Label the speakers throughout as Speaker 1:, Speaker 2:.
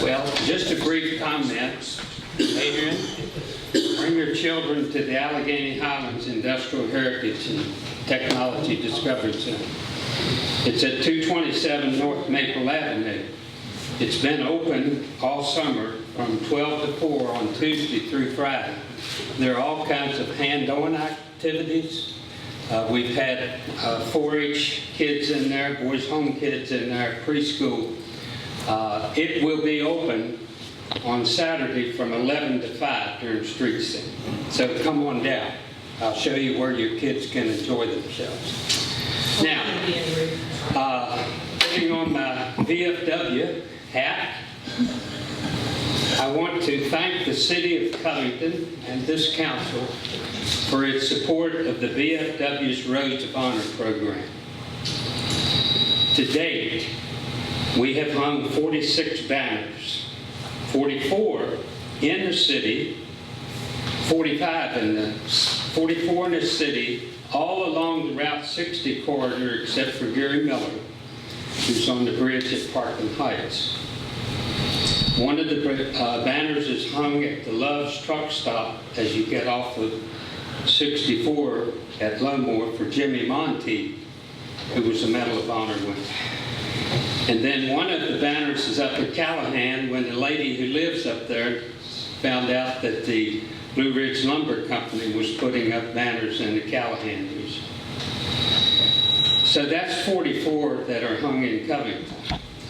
Speaker 1: Well, just a brief comment. Adrian, bring your children to the Allegheny Highlands Industrial Heritage and Technology Discovery Center. It's at 227 North Maple Avenue. It's been open all summer from 12 to 4 on Tuesday through Friday. There are all kinds of hand-on activities. We've had 4-H kids in there, boys' home kids in there, preschool. It will be open on Saturday from 11 to 5 during street singing. So come on down. I'll show you where your kids can enjoy themselves. Now, putting on my VFW hat, I want to thank the City of Covington and this council for its support of the VFW's Roads of Honor program. To date, we have hung 46 banners, 44 in the city, 44 in the city, all along the Route 60 corridor except for Gary Miller, who's on the bridge at Parkland Heights. One of the banners is hung at the Love's truck stop as you get off of 64 at Lowmore for Jimmy Monteith, who was a Medal of Honor winner. And then one of the banners is up at Callahan when the lady who lives up there found out that the Blue Ridge Lumber Company was putting up banners in the Callahan region. So that's 44 that are hung in Covington.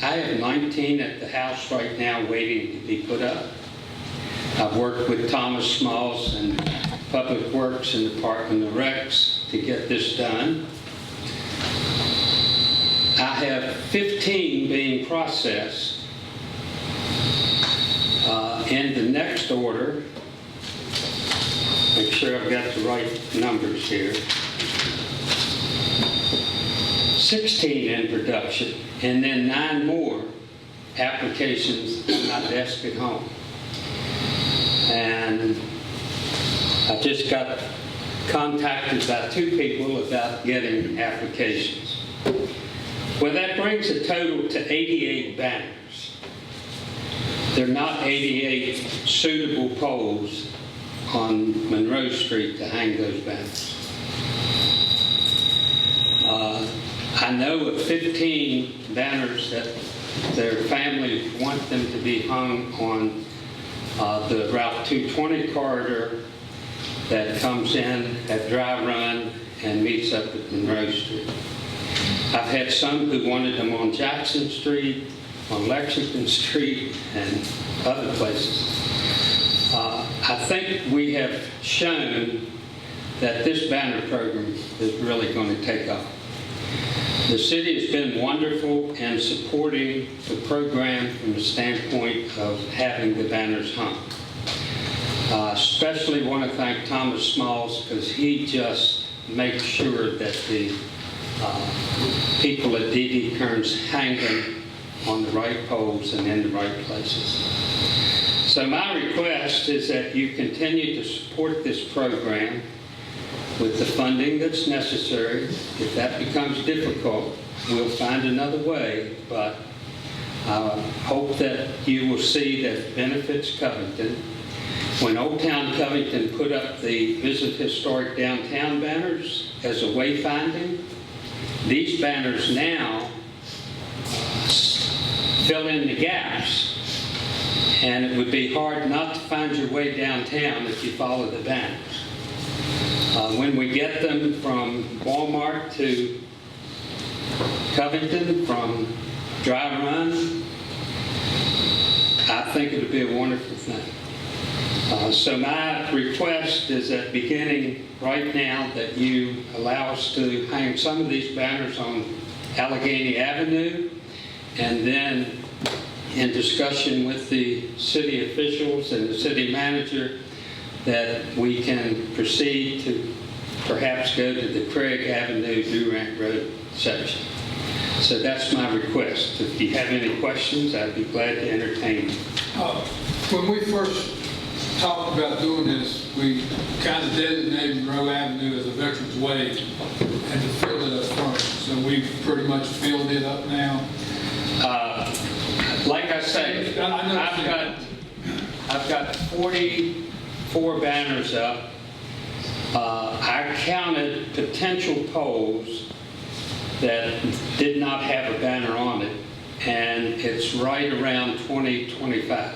Speaker 1: I have 19 at the house right now waiting to be put up. I've worked with Thomas Smalls and Public Works and the Department of Recs to get this done. I have 15 being processed. In the next order, make sure I've got the right numbers here. 16 in production, and then 9 more applications on my desk at home. And I just got contacted by 2 people about getting applications. Well, that brings a total to 88 banners. There are not 88 suitable poles on Monroe Street to hang those banners. I know of 15 banners that their families want them to be hung on the Route 220 corridor that comes in at Dry Run and meets up at Monroe Street. I've had some who wanted them on Jackson Street, on Lexington Street, and other places. I think we have shown that this banner program is really going to take off. The city has been wonderful in supporting the program from the standpoint of having the banners hung. Especially want to thank Thomas Smalls because he just makes sure that the people at D.D. Kearns hang them on the right poles and in the right places. So my request is that you continue to support this program with the funding that's necessary. If that becomes difficult, we'll find another way, but I hope that you will see that it benefits Covington. When Old Town Covington put up the Visit Historic Downtown banners as a wayfinding, these banners now fill in the gaps, and it would be hard not to find your way downtown if you follow the banners. When we get them from Walmart to Covington, from Dry Run, I think it would be a wonderful thing. So my request is that beginning right now that you allow us to hang some of these banners on Allegheny Avenue, and then in discussion with the city officials and the city manager that we can proceed to perhaps go to the Craig Avenue Durant Road section. So that's my request. If you have any questions, I'd be glad to entertain them.
Speaker 2: When we first talked about doing this, we kind of designated Monroe Avenue as a Veterans Way and to fill it up front. So we've pretty much filled it up now.
Speaker 1: Like I say, I've got 44 banners up. I counted potential poles that did not have a banner on it, and it's right around 20, 25.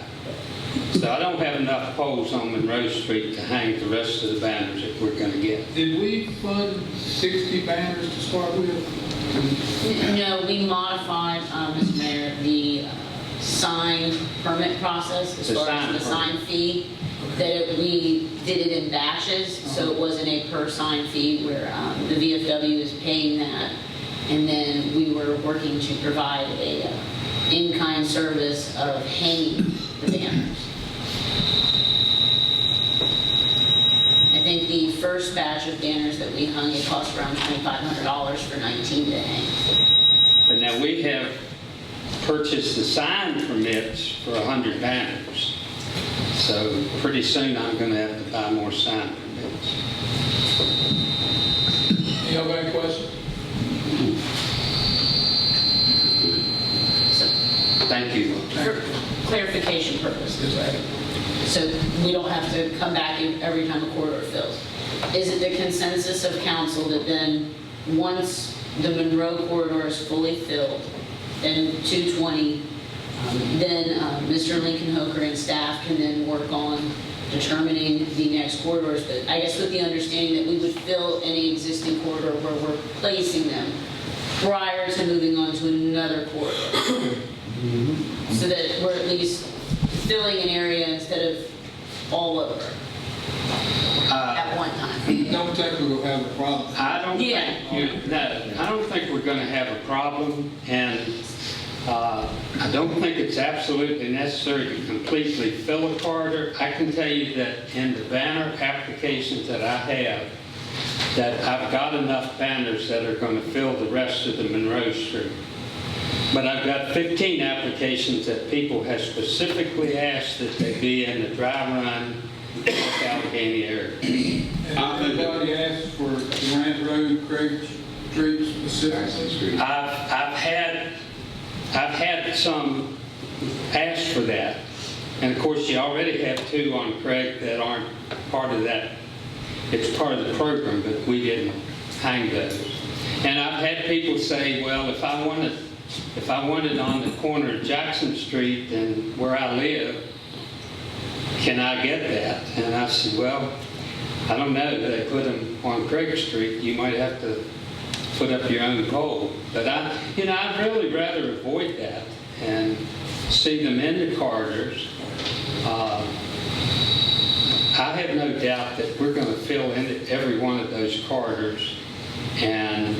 Speaker 1: So I don't have enough poles on Monroe Street to hang the rest of the banners that we're going to get.
Speaker 2: Did we fund 60 banners to start with?
Speaker 3: No, we modified, Mr. Mayor, the sign permit process as far as the sign fee. That we did it in batches, so it wasn't a per sign fee where the VFW is paying that, and then we were working to provide a in-kind service of hanging the banners. I think the first batch of banners that we hung, it cost around $2,500 for 19 to hang.
Speaker 1: But now we have purchased the sign permits for 100 banners. So pretty soon I'm going to have to buy more sign permits.
Speaker 2: Y'all got any questions?
Speaker 3: So,
Speaker 1: Thank you.
Speaker 3: for clarification purposes, right? So we don't have to come back every time a corridor fills. Is it the consensus of council that then once the Monroe corridor is fully filled, then 220, then Mr. Linkenhoker and staff can then work on determining the next corridors, but I guess with the understanding that we would fill any existing corridor where we're placing them prior to moving on to another corridor. So that we're at least filling an area instead of all over at one time.
Speaker 2: Don't think we're going to have a problem.
Speaker 1: I don't think we're going to have a problem, and I don't think it's absolutely necessary to completely fill a corridor. I can tell you that in the banner applications that I have, that I've got enough banners that are going to fill the rest of the Monroe Street. But I've got 15 applications that people have specifically asked that they be in the dry run North Allegheny area.
Speaker 2: And everybody asked for Durant Road, Craig Street specifically.
Speaker 1: I've had some ask for that, and of course you already have 2 on Craig that aren't part of that. It's part of the program, but we didn't hang those. And I've had people say, well, if I wanted on the corner of Jackson Street and where I live, can I get that? And I said, well, I don't know. They put them on Craig Street. You might have to put up your own pole. But I'd really rather avoid that and see them in the corridors. I have no doubt that we're going to fill in every one of those corridors, and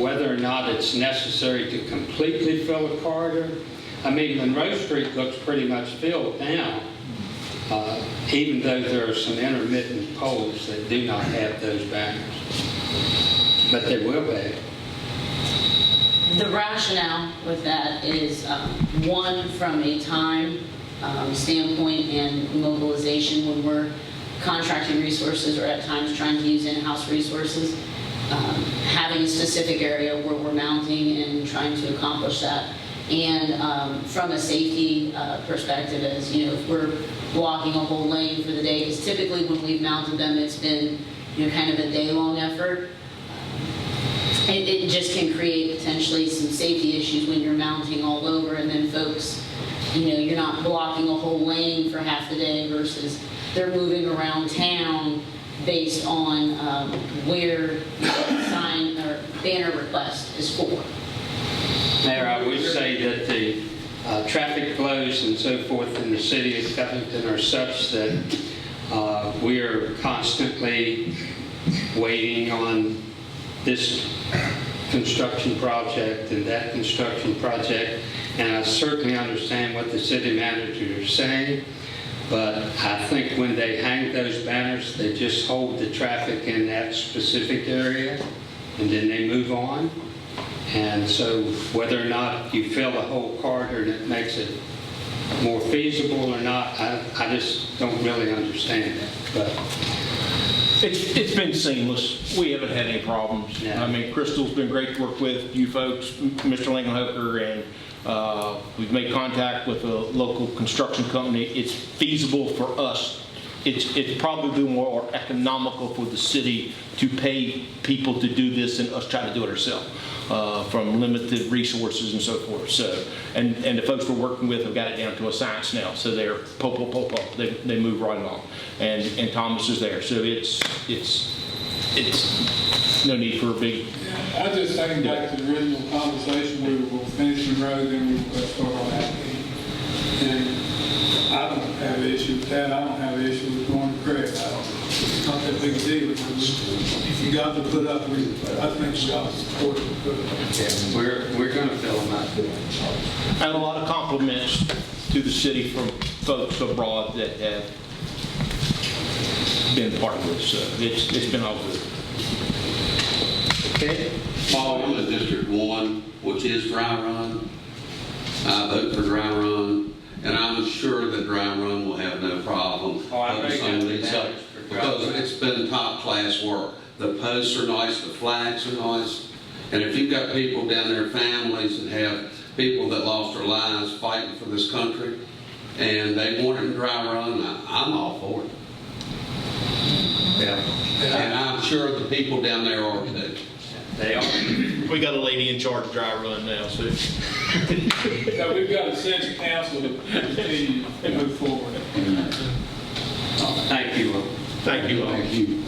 Speaker 1: whether or not it's necessary to completely fill a corridor. I mean, Monroe Street looks pretty much filled now, even though there are some intermittent poles that do not have those banners. But they will be.
Speaker 3: The rationale with that is, one, from a time standpoint and mobilization when we're contracting resources or at times trying to use in-house resources, having a specific area where we're mounting and trying to accomplish that. And from a safety perspective, as you know, if we're blocking a whole lane for the day, because typically when we've mounted them, it's been kind of a day-long effort. It just can create potentially some safety issues when you're mounting all over, and then folks, you're not blocking a whole lane for half the day versus they're moving around town based on where the sign or banner request is for.
Speaker 1: Mayor, I would say that the traffic flows and so forth in the city of Covington are such that we are constantly waiting on this construction project and that construction project, and I certainly understand what the city manager is saying, but I think when they hang those banners, they just hold the traffic in that specific area, and then they move on. And so whether or not you fill the whole corridor and it makes it more feasible or not, I just don't really understand that. But
Speaker 4: it's been seamless. We haven't had any problems.
Speaker 1: Yeah.
Speaker 4: I mean, Crystal's been great to work with, you folks, Mr. Linkenhoker, and We've made contact with a local construction company. It's feasible for us. It's probably more economical for the city to pay people to do this than us trying to do it ourselves, from limited resources and so forth. So, and the folks we're working with have got it down to a science now. So they're they move right along. And Thomas is there. So it's no need for a big.
Speaker 2: I just think back to the original conversation, we were finishing the road, then we were going to start on that. And I don't have an issue with that. I don't have an issue with going to Craig. It's not that big a deal. If you got to put up, I think we got to support it.
Speaker 1: Yeah, we're going to fill them out.
Speaker 4: And a lot of compliments to the city from folks abroad that have been part of this. So it's been all good.
Speaker 1: Okay.
Speaker 5: Paul, I'm in District 1, which is dry run. I vote for dry run, and I'm sure that dry run will have no problem.
Speaker 1: Oh, I think
Speaker 5: on these
Speaker 1: that's
Speaker 5: sites, because it's been top class work. The posts are nice, the flags are nice, and if you've got people down there, families, and have people that lost their lives fighting for this country, and they want it to dry run, I'm all for it.
Speaker 1: Yeah.
Speaker 5: And I'm sure the people down there are too.
Speaker 1: They are.
Speaker 4: We got a lady in charge of dry run now, so.
Speaker 2: So we've got a sense of council to continue to move forward.
Speaker 1: Thank you.
Speaker 4: Thank you all.
Speaker 5: Thank you.